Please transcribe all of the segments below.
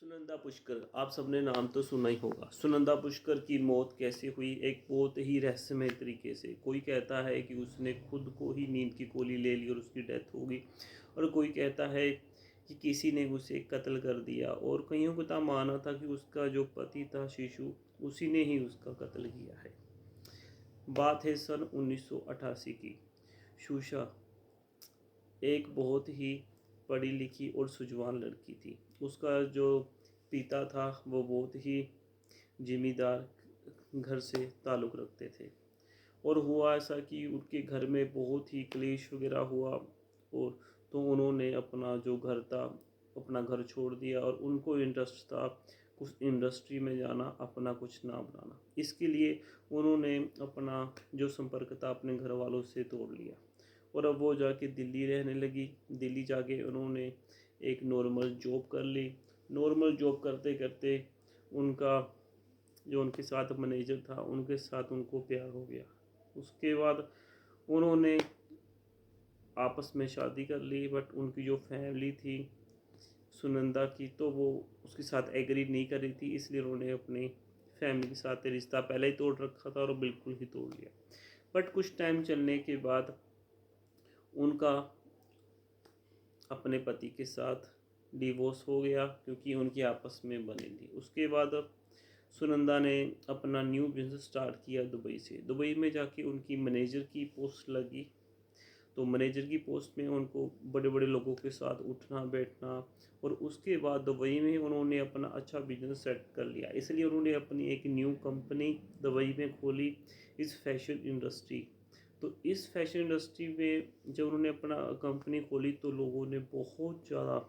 सुनंदा पुष्कर, आप सबने नाम तो सुना ही होगा। सुनंदा पुष्कर की मौत कैसे हुई, एक बहुत ही रहस्यमय तरीके से। कोई कहता है कि उसने खुद को ही नींद की गोली ले ली और उसकी डेथ हो गई, और कोई कहता है कि किसी ने उसे कत्ल कर दिया, और कईयों को तो माना था कि उसका जो पति था शिशु, उसी ने ही उसका कत्ल किया है। बात है सन 1988 की। शुषा एक बहुत ही पढ़ी लिखी और सुजवान लड़की थी। उसका जो पिता था वो बहुत ही जिम्मेदार घर से ताल्लुक़ रखते थे, और हुआ ऐसा कि उनके घर में बहुत ही क्लेश वगैरह हुआ, और तो उन्होंने अपना जो घर था, अपना घर छोड़ दिया, और उनको इंटरेस्ट था कुछ इंडस्ट्री में जाना, अपना कुछ नाम बनाना। इसके लिए उन्होंने अपना जो संपर्क था अपने घर वालों से तोड़ लिया, और अब वो जाके दिल्ली रहने लगी। दिल्ली जाके उन्होंने एक नॉर्मल जॉब कर ली। नॉर्मल जॉब करते करते उनका जो उनके साथ मैनेजर था, उनके साथ उनको प्यार हो गया। उसके बाद उन्होंने आपस में शादी कर ली, बट उनकी जो फैमिली थी सुनंदा की, तो वो उसके साथ एग्री नहीं कर रही थी, इसलिए उन्होंने अपनी फैमिली के साथ रिश्ता पहले ही तोड़ रखा था और बिल्कुल ही तोड़ लिया। बट कुछ टाइम चलने के बाद उनका अपने पति के साथ डिवोर्स हो गया, क्योंकि उनकी आपस में बनी थी। उसके बाद सुनंदा ने अपना न्यू बिजनेस स्टार्ट किया दुबई से। दुबई में जाके उनकी मैनेजर की पोस्ट लगी, तो मैनेजर की पोस्ट में उनको बड़े बड़े लोगों के साथ उठना बैठना, और उसके बाद दुबई में उन्होंने अपना अच्छा बिजनेस सेट कर लिया। इसलिए उन्होंने अपनी एक न्यू कंपनी दुबई में खोली, इस फैशन इंडस्ट्री। तो इस फैशन इंडस्ट्री में जब उन्होंने अपना कंपनी खोली, तो लोगों ने बहुत ज़्यादा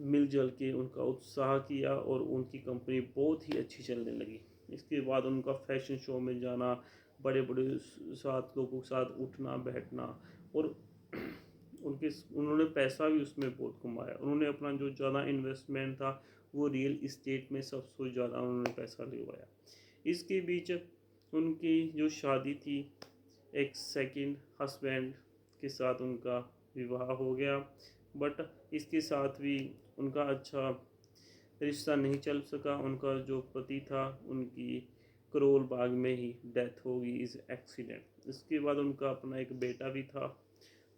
मिलजुल के उनका उत्साह किया, और उनकी कंपनी बहुत ही अच्छी चलने लगी। इसके बाद उनका फैशन शो में जाना, बड़े बड़े साथ लोगों के साथ उठना बैठना, और उन्होंने पैसा भी उसमें बहुत कमाया। उन्होंने अपना जो ज़्यादा इन्वेस्टमेंट था वो रियल इस्टेट में सबसे ज़्यादा उन्होंने पैसा लगवाया। इसके बीच उनकी जो शादी थी, एक सेकंड हस्बैंड के साथ उनका विवाह हो गया, बट इसके साथ भी उनका अच्छा रिश्ता नहीं चल सका। उनका जो पति था उनकी करोल बाग में ही डेथ हो गई इस एक्सीडेंट। इसके बाद उनका अपना एक बेटा भी था,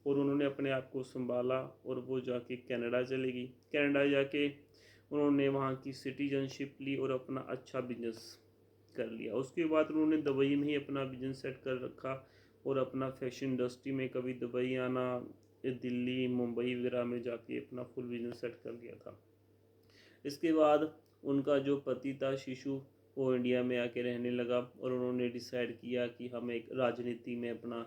और उन्होंने अपने आप को संभाला, और वो जाके कनाडा चली गई। कनाडा जाके उन्होंने वहाँ की सिटीजनशिप ली और अपना अच्छा बिजनेस कर लिया। उसके बाद उन्होंने दुबई में ही अपना बिजनेस सेट कर रखा, और अपना फैशन इंडस्ट्री में कभी दुबई आना, दिल्ली मुंबई वगैरह में जाके अपना फुल बिजनेस सेट कर लिया था। इसके बाद उनका जो पति था शिशु, वो इंडिया में आके रहने लगा, और उन्होंने डिसाइड किया कि हम एक राजनीति में अपना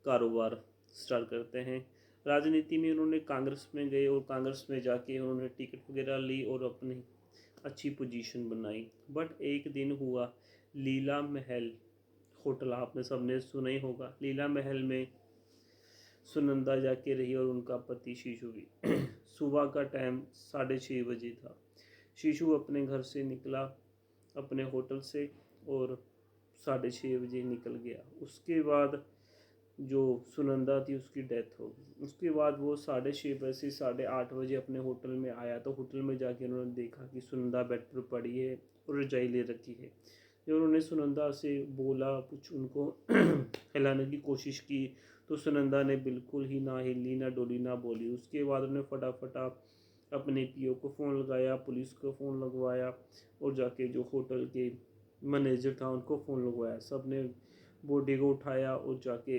कारोबार स्टार्ट करते हैं। राजनीति में उन्होंने कांग्रेस में गए, और कांग्रेस में जाके उन्होंने टिकट वगैरह ली और अपनी अच्छी पोजीशन बनाई। बट एक दिन हुआ, लीला महल होटल आपने सबने सुना ही होगा। लीला महल में सुनंदा जाके रही, और उनका पति शिशु भी। सुबह का टाइम 6:30 बजे था। शिशु अपने घर से निकला अपने होटल से, और 6:30 बजे निकल गया। उसके बाद जो सुनंदा थी उसकी डेथ हो गई। उसके बाद वो 6:30 बजे से 8:30 बजे अपने होटल में आया, तो होटल में जाके उन्होंने देखा कि सुनंदा बेड पर पड़ी है और रजाई ले रखी है। जब उन्होंने सुनंदा से बोला, कुछ उनको हिलाने की कोशिश की, तो सुनंदा ने बिल्कुल ही ना हिली ना डोली ना बोली। उसके बाद उन्होंने फटाफट अपने पीओ को फ़ोन लगाया, पुलिस को फ़ोन लगवाया, और जाके जो होटल के मैनेजर था उनको फ़ोन लगवाया। सब ने बॉडी को उठाया और जाके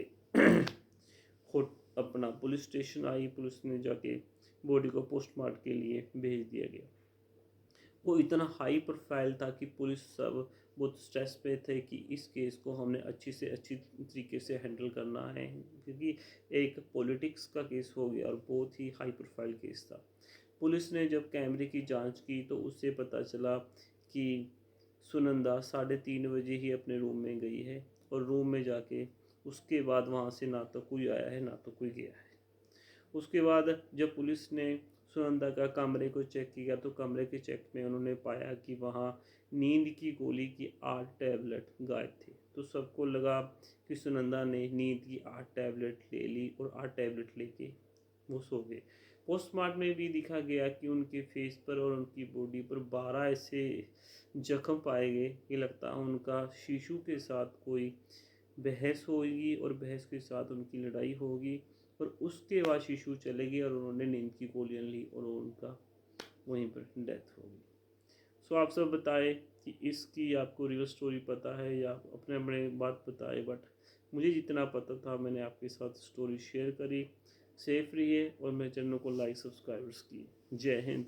अपना पुलिस स्टेशन आई। पुलिस ने जाके बॉडी को पोस्टमार्टम के लिए भेज दिया गया। वो इतना हाई प्रोफाइल था कि पुलिस सब बहुत स्ट्रेस पे थे कि इस केस को हमने अच्छी से अच्छी तरीके से हैंडल करना है, क्योंकि एक पॉलिटिक्स का केस हो गया और बहुत ही हाई प्रोफाइल केस था। पुलिस ने जब कैमरे की जांच की, तो उससे पता चला कि सुनंदा 3:30 बजे ही अपने रूम में गई है, और रूम में जाके उसके बाद वहाँ से ना तो कोई आया है ना तो कोई गया है। उसके बाद जब पुलिस ने सुनंदा का कमरे को चेक किया, तो कमरे के चेक में उन्होंने पाया कि वहाँ नींद की गोली की 8 टैबलेट गायब थे। तो सबको लगा कि सुनंदा ने नींद की 8 टैबलेट ले ली, और 8 टैबलेट लेके वो सो गए। पोस्टमार्टम में भी दिखा गया कि उनके फेस पर और उनकी बॉडी पर 12 ऐसे जख्म पाए गए कि लगता है उनका शिशु के साथ कोई बहस होगी और बहस के साथ उनकी लड़ाई होगी, और उसके बाद शिशु चले गए और उन्होंने नींद की गोलियां ली और उनका वहीं पर डेथ हो गई। सो आप सब बताएं कि इसकी आपको रियल स्टोरी पता है या अपने अपने बात बताए, बट मुझे जितना पता था मैंने आपके साथ स्टोरी शेयर करी। सेफ रहिए और मेरे चैनल को लाइक सब्सक्राइबर्स की। जय हिंद।